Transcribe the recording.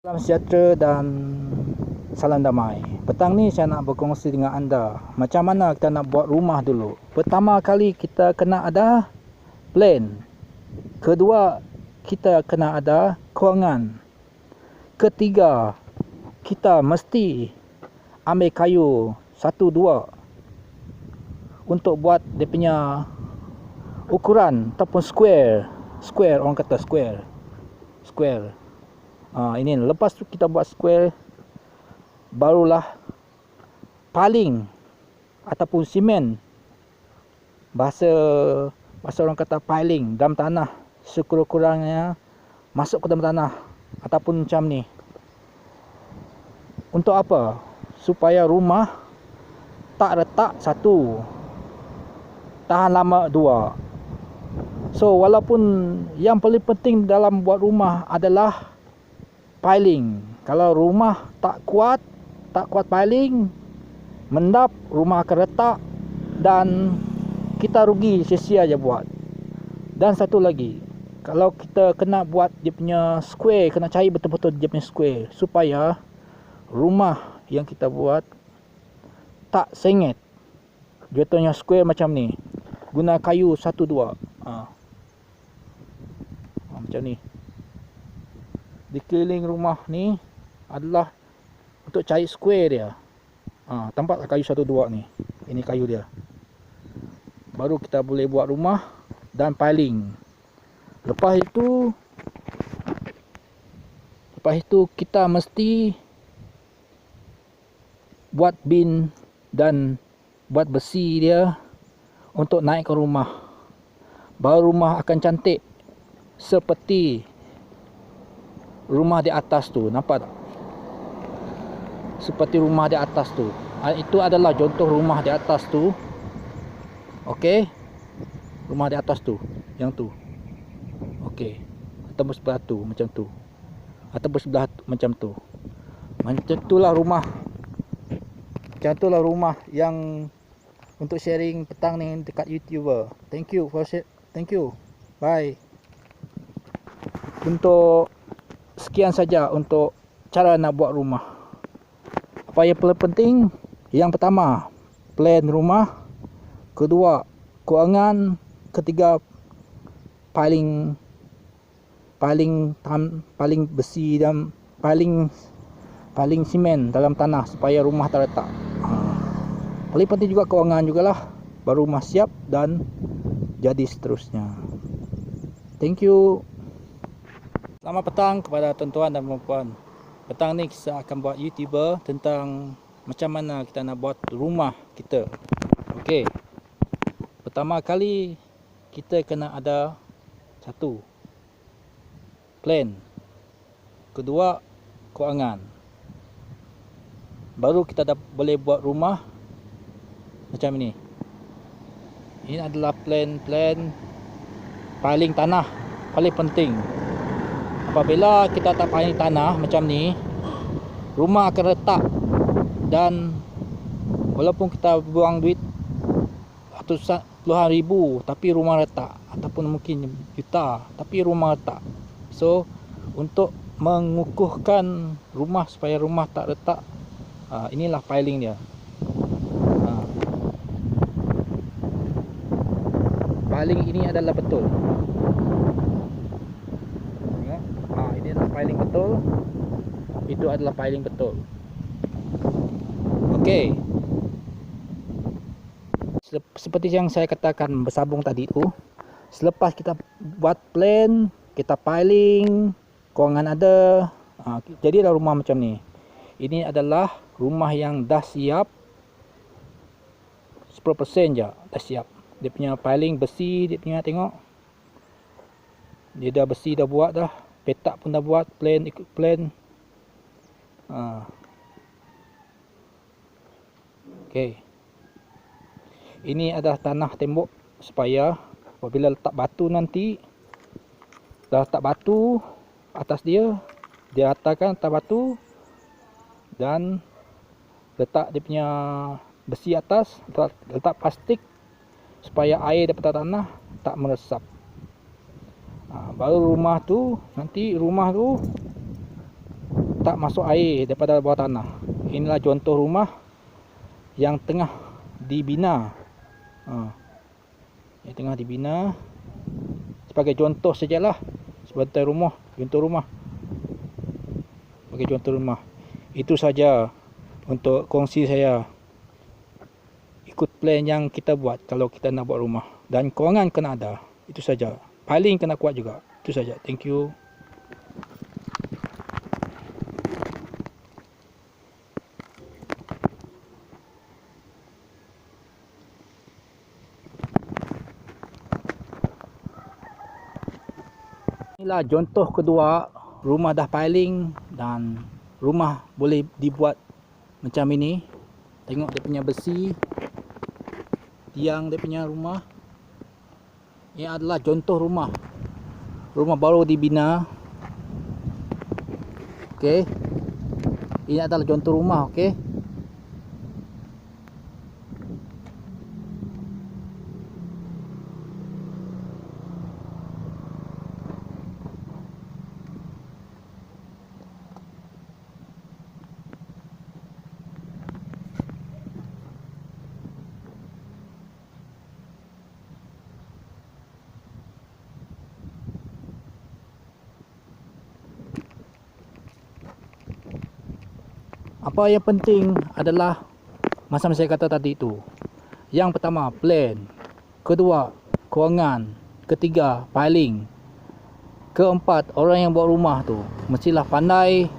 Salam sejahtera dan salam damai. Petang ni saya nak berkongsi dengan anda macam mana kita nak buat rumah dulu. Pertama kali kita kena ada plan. Kedua, kita kena ada kewangan. Ketiga, kita mesti ambil kayu 1-2 untuk buat dia punya ukuran ataupun square. Square, orang kata square. Ini lepas tu kita buat square, barulah paling ataupun simen, bahasa orang kata piling dalam tanah, sekurang-kurangnya masuk ke dalam tanah ataupun macam ni. Untuk apa? Supaya rumah tak retak satu, tahan lama dua. So walaupun yang paling penting dalam buat rumah adalah piling. Kalau rumah tak kuat piling, mendap, rumah akan retak dan kita rugi, sia-sia je buat. Dan satu lagi, kalau kita kena buat dia punya square, kena cari betul-betul dia punya square supaya rumah yang kita buat tak sengit. Contohnya square macam ni, guna kayu 1-2 macam ni. Di keliling rumah ni adalah untuk cari square dia. Tampaklah kayu 1-2 ni. Ini kayu dia. Baru kita boleh buat rumah dan piling. Lepas itu kita mesti buat bin dan buat besi dia untuk naik ke rumah. Baru rumah akan cantik seperti rumah di atas tu. Nampak tak? Seperti rumah di atas tu. Itu adalah contoh rumah di atas tu. Okey. Rumah di atas tu, yang tu. Okey. Atau sebelah tu macam tu. Atau sebelah tu, macam tu. Macam itulah rumah. Macam itulah rumah yang untuk sharing petang ni dekat YouTuber. Thank you for share. Thank you. Bye. Untuk sekian saja untuk cara nak buat rumah. Apa yang paling penting? Yang pertama, plan rumah. Kedua, kewangan. Ketiga, paling besi dan paling simen dalam tanah supaya rumah tak retak. Paling penting juga kewangan jugalah, baru rumah siap dan jadi seterusnya. Thank you. Selamat petang kepada tuan-tuan dan puan-puan. Petang ni kita akan buat YouTuber tentang macam mana kita nak buat rumah kita. Okey. Pertama kali kita kena ada satu, plan. Kedua, kewangan. Baru kita boleh buat rumah macam ni. Ini adalah plan paling tanah paling penting. Apabila kita tak paling tanah macam ni, rumah akan retak. Dan walaupun kita buang duit ratusan puluhan ribu, tapi rumah retak. Ataupun mungkin juta, tapi rumah retak. So untuk mengukuhkan rumah supaya rumah tak retak, inilah piling dia. Piling ini adalah betul. Ini adalah piling betul. Itu adalah piling betul. Okey. Seperti yang saya katakan bersambung tadi tu, selepas kita buat plan, kita piling, kewangan ada, jadilah rumah macam ni. Ini adalah rumah yang dah siap 10% je dah siap. Dia punya piling besi, dia punya tengok. Dia dah besi dah buat dah. Petak pun dah buat, plan ikut plan. Okey. Ini adalah tanah tembok supaya apabila letak batu nanti, dah letak batu atas dia, dia ratakan atas batu dan letak dia punya besi atas, letak plastik supaya air daripada tanah tak meresap. Baru rumah tu, nanti rumah tu tak masuk air daripada bawah tanah. Inilah contoh rumah yang tengah dibina. Yang tengah dibina sebagai contoh sajalah, sebagai rumah, contoh rumah. Sebagai contoh rumah. Itu saja untuk kongsi saya. Ikut plan yang kita buat kalau kita nak buat rumah, dan kewangan kena ada. Itu saja. Piling kena kuat juga. Itu saja. Thank you. Inilah contoh kedua, rumah dah piling dan rumah boleh dibuat macam ini. Tengok dia punya besi, tiang dia punya rumah. Ini adalah contoh rumah. Rumah baru dibina. Okey. Ini adalah contoh rumah, okey. Apa yang penting adalah macam saya kata tadi tu. Yang pertama, plan. Kedua, kewangan. Ketiga, piling. Keempat, orang yang buat rumah tu mestilah pandai